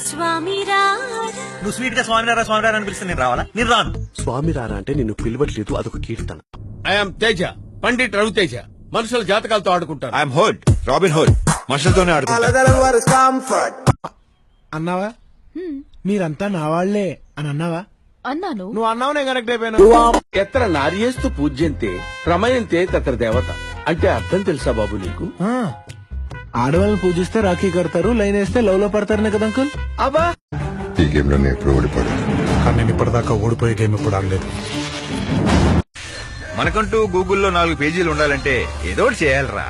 స్వామి రారా. నువ్వు స్వీట్ గా స్వామినారా అని పిలిస్తే నేను రావాలా? నేను రాను. స్వామి రారా అంటే నిన్ను పిలవట్లేదు, అదొక కీర్తన. ఐఎమ్ తేజ, పండిట్ రవితేజ. మనుషుల జాతకాలతో ఆడుకుంటారు. I'm hood, Robin Hood. మనుషులతోనే ఆడుకుంటా. అన్నావా? మీరంతా నా వాళ్లే అని అన్నావా? అన్నాను. నువ్వు అన్నావు, నేను కనెక్ట్ అయిపోయాను. ఎత్ర నార్యేస్తు పూజ్యంతే ప్రమయంతే తత్ర దేవత అంటే అర్థం తెలుసా బాబు నీకు? ఆడవాళ్ళని పూజిస్తే రాఖీ కడతారు, లైన్ వేస్తే లవ్ లో పడతారనే కదా అంకుల్. అబ్బా, ఈ గేమ్ లో నేను ఎప్పుడు ఓడిపోయాను. కానీ నేను ఇప్పటిదాకా ఓడిపోయే గేమ్ ఇప్పుడు ఆడలేదు. మనకంటూ గూగుల్లో 4 పేజీలు ఉండాలంటే ఏదో ఒకటి చేయాలరా.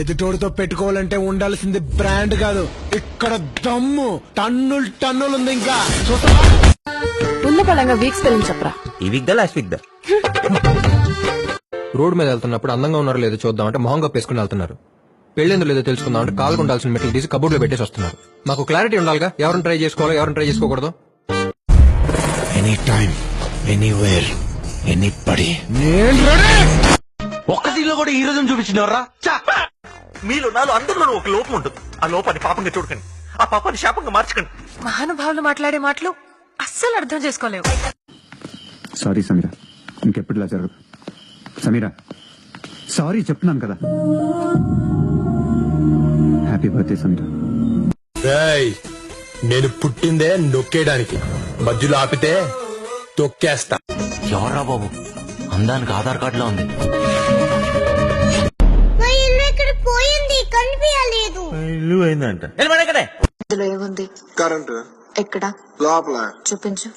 ఎదుటోడితో పెట్టుకోవాలంటే ఉండాల్సింది బ్రాండ్ కాదు, ఇక్కడ దమ్ము. టన్నులు ఉంది. ఇంకా ఉన్న పడంగా వీక్ స్పెల్లింగ్ చెప్పరా. ఈ వీక్ దా లాస్ట్ వీక్ దా? రోడ్ మీద వెళ్తున్నప్పుడు అందంగా ఉన్నారో లేదో చూద్దాం అంటే మొహం కప్పేసుకుని వెళ్తున్నారు. పెళ్ళేందో లేదో తెలుసుకుందాం అంటే కాలు ఉండాల్సిన మెట్లు తీసి కబోర్డ్ లో పెట్టేసి వస్తున్నారు. మాకు క్లారిటీ ఉండాలిగా, ఎవరిని ట్రై చేసుకోవాలో ఎవరిని ట్రై చేసుకోకూడదు. Any time, anywhere, anybody. ఒక్క సీన్లో కూడా ఈ రోజు చూపించినవరా? మీలో నాలో అందరిలోనూ ఒక లోపం ఉంటుంది. ఆ లోపాన్ని పాపంగా చూడకండి, ఆ పాపాన్ని శాపంగా మార్చకండి. మహానుభావులు మాట్లాడే మాటలు అస్సలు అర్థం చేసుకోలేవు. సారీ సమీరా, ఇంకెప్పటిలా జరగదు. సమీరా సారీ చెప్తున్నాను కదా. Happy birthday Sameera. నేను పుట్టిందే నొక్కేయడానికి, మధ్యలో ఆపితే తొక్కేస్తా. ఎవర్రా బాబు, అందానికి ఆధార్ కార్డులో ఉంది. పోయింది, కనిపించలేదు. ఇల్లు అయిందంట. ఇందులో ఏముంది? కరెంట్ ఎక్కడ? లోపల చూపించు.